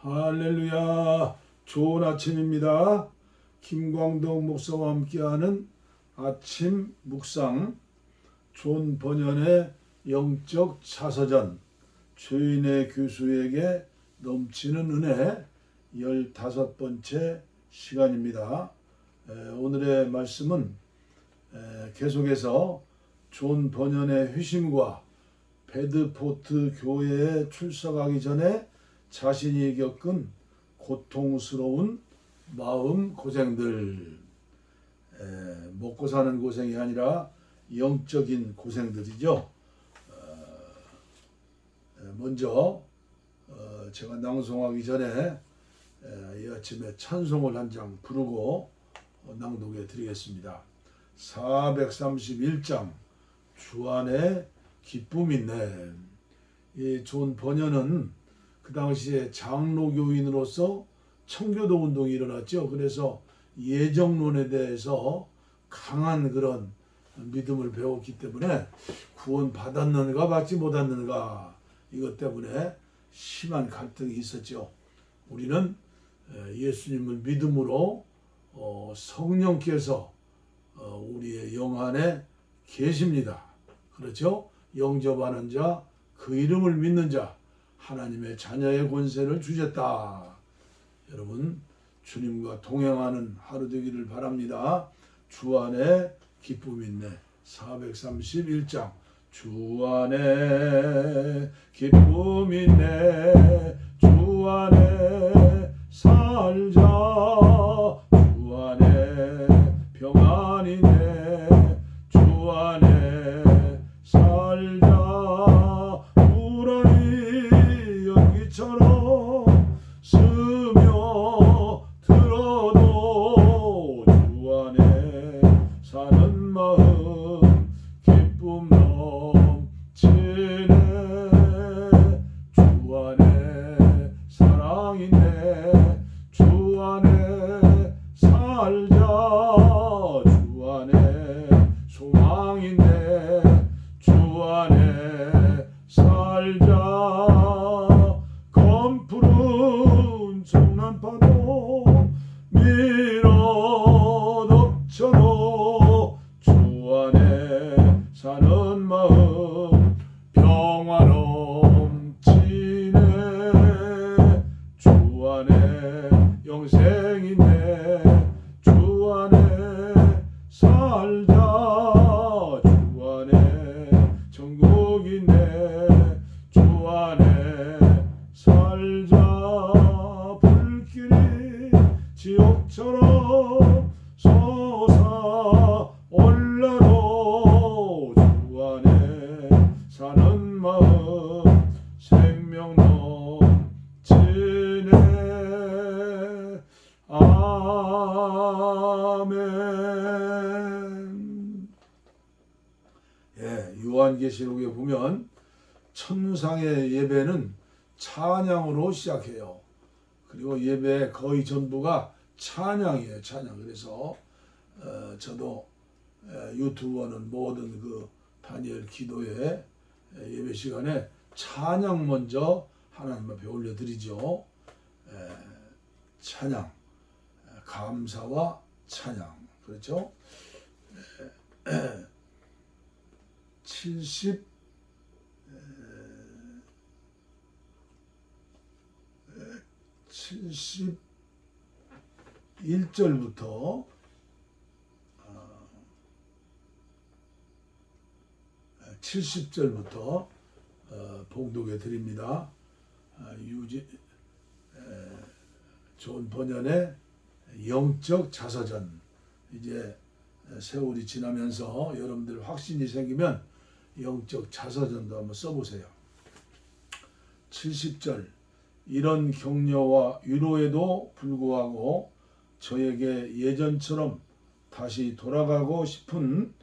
할렐루야. 좋은 아침입니다. 김광덕 목사와 함께하는 아침 묵상, 존 번연의 영적 자서전, 죄인의 교수에게 넘치는 은혜 15번째 시간입니다. 오늘의 말씀은 계속해서 존 번연의 회심과 베드포트 교회에 출석하기 전에 자신이 겪은 고통스러운 마음 고생들, 먹고 사는 고생이 아니라 영적인 고생들이죠. 먼저 제가 낭송하기 전에 이 아침에 찬송을 한 장 부르고 낭독해 드리겠습니다. 431장 주 안에 기쁨 있네. 이 존 번연은 그 당시에 장로교인으로서 청교도 운동이 일어났죠. 그래서 예정론에 대해서 강한 그런 믿음을 배웠기 때문에 구원 받았는가 받지 못했는가 이것 때문에 심한 갈등이 있었죠. 우리는 예수님을 믿음으로 성령께서 우리의 영 안에 계십니다. 그렇죠? 영접하는 자, 그 이름을 믿는 자, 하나님의 자녀의 권세를 주셨다. 여러분, 주님과 동행하는 하루 되기를 바랍니다. 주 안에 기쁨 있네. 431장 주 안에 기쁨 있네. 주 안에 살자. 주 안에 평안 있네. 주 안에 살자. 처럼 스며 들어도 주 안에 사는 마음 기쁨 넘치네. 주 안에 사랑 있네. 주 안에 살자. 주 안에 소망 있네. 주 안에 살자. 푸른 청난 파도 밀어덮쳐도 주 안에 사는 마음 평화 넘치네. 주 안에 영생 있네. 주 안에 살자. 주 안에 천국 있네. 주 안에 살자. 불길이 지옥처럼 솟아올라도 주 안에 사는 마음 생명 넘치네. 아멘. 요한계시록에 보면 천상의 예배는 찬양으로 시작해요. 그리고 예배 거의 전부가 찬양이에요. 찬양. 그래서 저도 유튜버는 모든 그 다니엘 기도회 예배 시간에 찬양 먼저 하나님 앞에 올려드리죠. 찬양, 감사와 찬양. 그렇죠? 71절부터 70절부터 봉독해 드립니다. 존 번연의 영적 자서전. 이제 세월이 지나면서 여러분들 확신이 생기면 영적 자서전도 한번 써보세요. 70절 이런 격려와 위로에도 불구하고 저에게 예전처럼 다시 돌아가고 싶은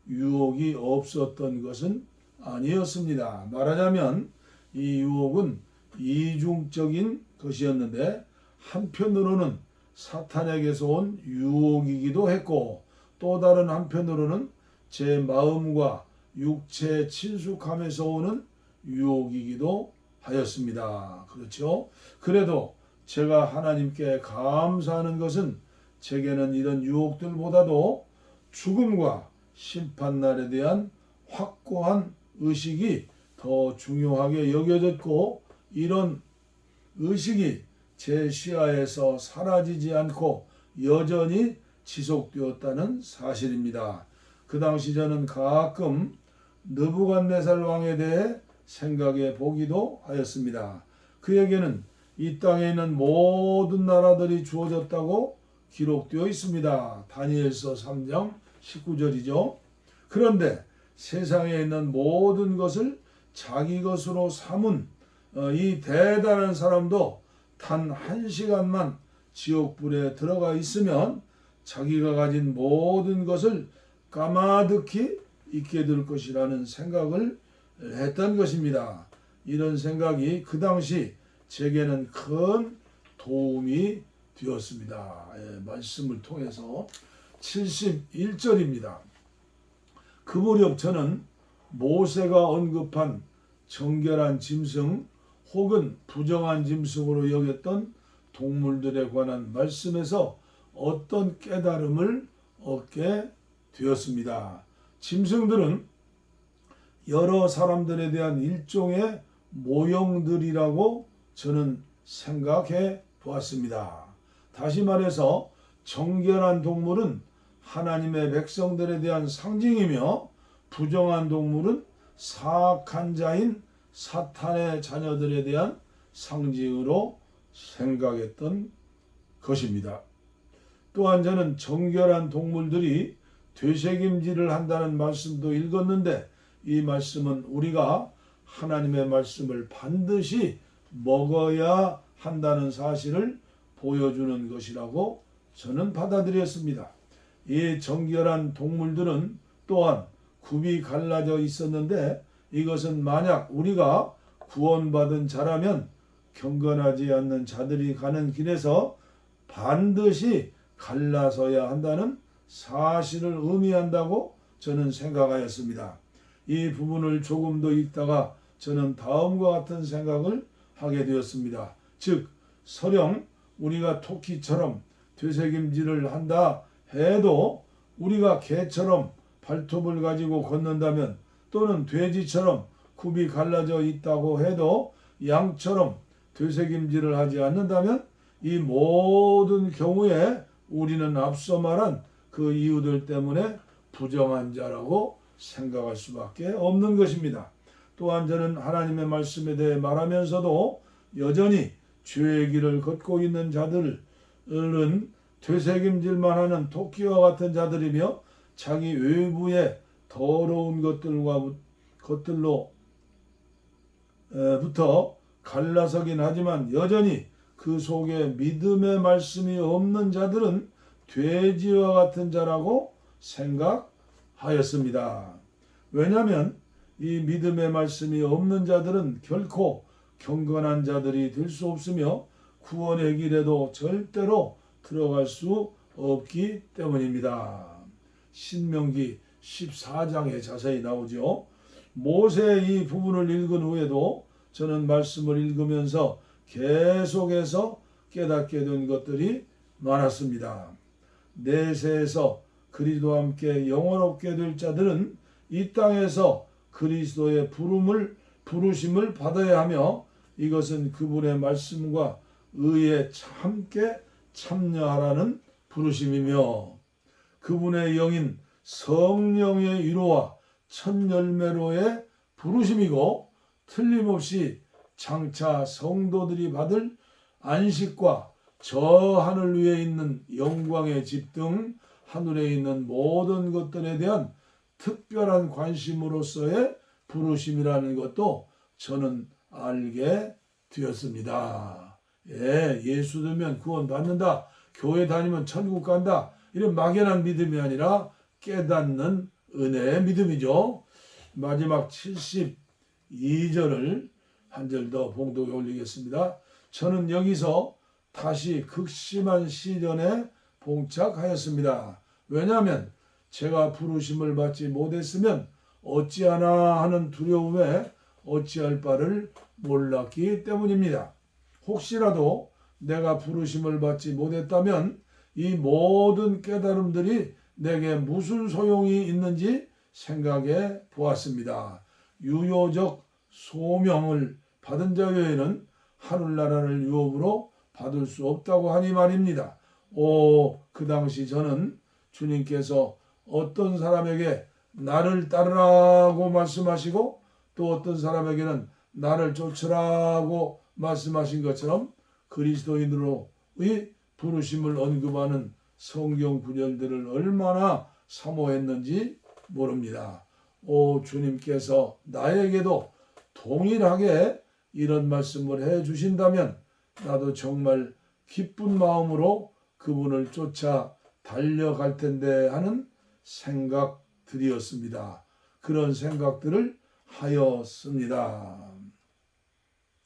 유혹이 없었던 것은 아니었습니다. 말하자면 이 유혹은 이중적인 것이었는데 한편으로는 사탄에게서 온 유혹이기도 했고 또 다른 한편으로는 제 마음과 육체의 친숙함에서 오는 유혹이기도 하였습니다. 그렇죠? 그래도 제가 하나님께 감사하는 것은 제게는 이런 유혹들보다도 죽음과 심판날에 대한 확고한 의식이 더 중요하게 여겨졌고, 이런 의식이 제 시야에서 사라지지 않고 여전히 지속되었다는 사실입니다. 그 당시 저는 가끔 느부갓네살 왕에 대해 생각해 보기도 하였습니다. 그에게는 이 땅에 있는 모든 나라들이 주어졌다고 기록되어 있습니다. 다니엘서 3장 19절이죠. 그런데 세상에 있는 모든 것을 자기 것으로 삼은 이 대단한 사람도 단 1시간만 지옥불에 들어가 있으면 자기가 가진 모든 것을 까마득히 잊게 될 것이라는 생각을 했던 것입니다. 이런 생각이 그 당시 제게는 큰 도움이 되었습니다. 말씀을 통해서 71절입니다. 그 무렵 저는 모세가 언급한 정결한 짐승 혹은 부정한 짐승으로 여겼던 동물들에 관한 말씀에서 어떤 깨달음을 얻게 되었습니다. 짐승들은 여러 사람들에 대한 일종의 모형들이라고 저는 생각해 보았습니다. 다시 말해서 정결한 동물은 하나님의 백성들에 대한 상징이며, 부정한 동물은 사악한 자인 사탄의 자녀들에 대한 상징으로 생각했던 것입니다. 또한 저는 정결한 동물들이 되새김질을 한다는 말씀도 읽었는데, 이 말씀은 우리가 하나님의 말씀을 반드시 먹어야 한다는 사실을 보여주는 것이라고 저는 받아들였습니다. 이 정결한 동물들은 또한 굽이 갈라져 있었는데, 이것은 만약 우리가 구원받은 자라면 경건하지 않는 자들이 가는 길에서 반드시 갈라서야 한다는 사실을 의미한다고 저는 생각하였습니다. 이 부분을 조금 더 읽다가 저는 다음과 같은 생각을 하게 되었습니다. 즉, 설령 우리가 토끼처럼 되새김질을 한다 해도 우리가 개처럼 발톱을 가지고 걷는다면, 또는 돼지처럼 굽이 갈라져 있다고 해도 양처럼 되새김질을 하지 않는다면, 이 모든 경우에 우리는 앞서 말한 그 이유들 때문에 부정한 자라고 생각할 수밖에 없는 것입니다. 또한 저는 하나님의 말씀에 대해 말하면서도 여전히 죄의 길을 걷고 있는 자들은 되새김질만 하는 토끼와 같은 자들이며, 자기 외부의 더러운 것들로부터 갈라서긴 하지만 여전히 그 속에 믿음의 말씀이 없는 자들은 돼지와 같은 자라고 생각하였습니다. 왜냐하면 이 믿음의 말씀이 없는 자들은 결코 경건한 자들이 될 수 없으며 구원의 길에도 절대로 들어갈 수 없기 때문입니다. 신명기 14장에 자세히 나오죠. 모세의 이 부분을 읽은 후에도 저는 말씀을 읽으면서 계속해서 깨닫게 된 것들이 많았습니다. 내세에서 그리스도와 함께 영원롭게 될 자들은 이 땅에서 그리스도의 부르심을 받아야 하며, 이것은 그분의 말씀과 의에 함께 참여하라는 부르심이며, 그분의 영인 성령의 위로와 첫 열매로의 부르심이고, 틀림없이 장차 성도들이 받을 안식과 저 하늘 위에 있는 영광의 집 등 하늘에 있는 모든 것들에 대한 특별한 관심으로서의 부르심이라는 것도 저는 알게 되었습니다. 예수 들면 구원 받는다, 교회 다니면 천국 간다, 이런 막연한 믿음이 아니라 깨닫는 은혜의 믿음이죠. 마지막 72절을 한 절 더 봉독에 올리겠습니다. 저는 여기서 다시 극심한 시련에 봉착하였습니다. 왜냐하면 제가 부르심을 받지 못했으면 어찌하나 하는 두려움에 어찌할 바를 몰랐기 때문입니다. 혹시라도 내가 부르심을 받지 못했다면 이 모든 깨달음들이 내게 무슨 소용이 있는지 생각해 보았습니다. 유효적 소명을 받은 자 외에는 하늘나라를 유업으로 받을 수 없다고 하니 말입니다. 그 당시 저는 주님께서 어떤 사람에게 나를 따르라고 말씀하시고 또 어떤 사람에게는 나를 쫓으라고 말씀하신 것처럼 그리스도인으로의 부르심을 언급하는 성경 구절들을 얼마나 사모했는지 모릅니다. 주님께서 나에게도 동일하게 이런 말씀을 해 주신다면 나도 정말 기쁜 마음으로 그분을 쫓아 달려갈 텐데 하는 생각들이었습니다. 그런 생각들을 하였습니다.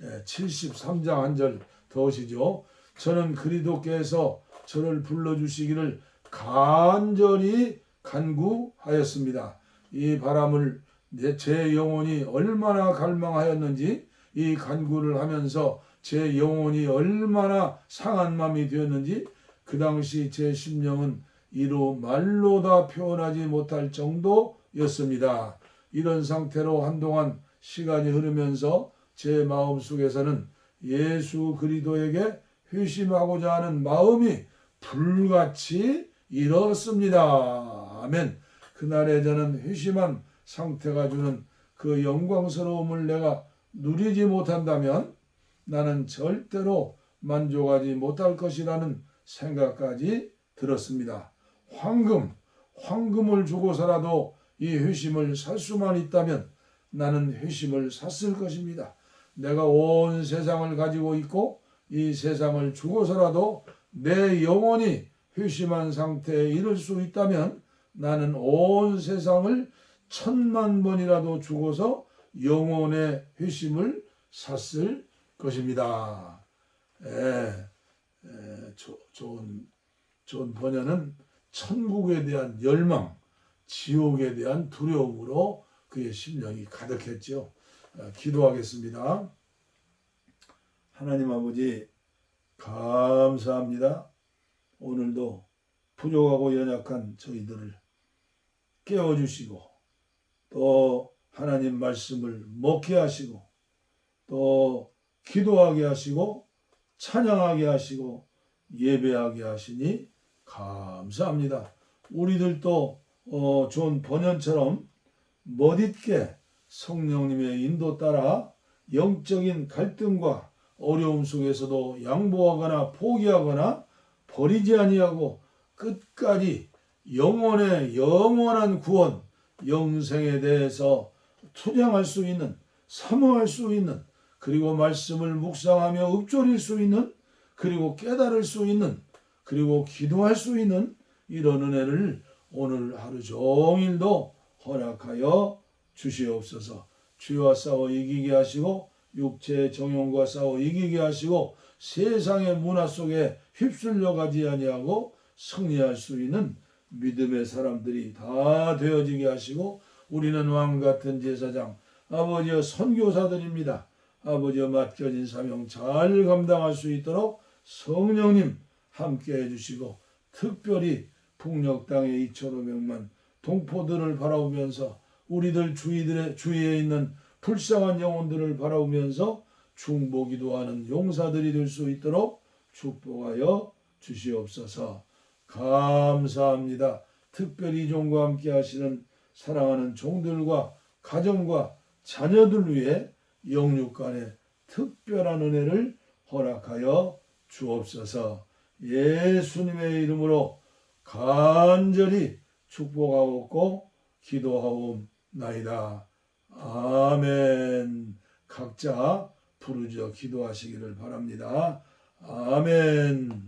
73장 한 절 더시죠. 저는 그리스도께서 저를 불러주시기를 간절히 간구하였습니다. 이 바람을 제 영혼이 얼마나 갈망하였는지, 이 간구를 하면서 제 영혼이 얼마나 상한 마음이 되었는지 그 당시 제 심령은 이루 말로 다 표현하지 못할 정도였습니다. 이런 상태로 한동안 시간이 흐르면서 제 마음속에서는 예수 그리스도에게 회심하고자 하는 마음이 불같이 일었습니다. 아멘. 그날에 저는 회심한 상태가 주는 그 영광스러움을 내가 누리지 못한다면 나는 절대로 만족하지 못할 것이라는 생각까지 들었습니다. 황금을 주고서라도 이 회심을 살 수만 있다면 나는 회심을 샀을 것입니다. 내가 온 세상을 가지고 있고 이 세상을 주고서라도 내 영혼이 회심한 상태에 이를 수 있다면 나는 온 세상을 10,000,000번이라도 주고서 영혼의 회심을 샀을 것입니다. 좋은 번역은 천국에 대한 열망, 지옥에 대한 두려움으로 그의 심령이 가득했죠. 기도하겠습니다. 하나님 아버지 감사합니다. 오늘도 부족하고 연약한 저희들을 깨워주시고 또 하나님 말씀을 먹게 하시고 또 기도하게 하시고 찬양하게 하시고 예배하게 하시니 감사합니다. 우리들도 존 번연처럼 멋있게 성령님의 인도 따라 영적인 갈등과 어려움 속에서도 양보하거나 포기하거나 버리지 아니하고 끝까지 영혼의 영원한 구원, 영생에 대해서 투쟁할 수 있는, 사모할 수 있는, 그리고 말씀을 묵상하며 읊조릴 수 있는, 그리고 깨달을 수 있는, 그리고 기도할 수 있는 이런 은혜를 오늘 하루 종일도 허락하여 주시옵소서. 죄와 싸워 이기게 하시고 육체의 정욕과 싸워 이기게 하시고 세상의 문화 속에 휩쓸려 가지 아니하고 승리할 수 있는 믿음의 사람들이 다 되어지게 하시고 우리는 왕같은 제사장, 아버지여 선교사들입니다. 아버지여 맡겨진 사명 잘 감당할 수 있도록 성령님 함께 해주시고 특별히 북녘 땅의 2,500만 동포들을 바라보면서 우리들 주위에 있는 불쌍한 영혼들을 바라보면서 중보기도 하는 용사들이 될 수 있도록 축복하여 주시옵소서. 감사합니다. 특별히 종과 함께 하시는 사랑하는 종들과 가정과 자녀들 위해 영육간의 특별한 은혜를 허락하여 주옵소서. 예수님의 이름으로 간절히 축복하옵고 기도하옵나이다. 아멘. 각자 부르짖어 기도하시기를 바랍니다. 아멘.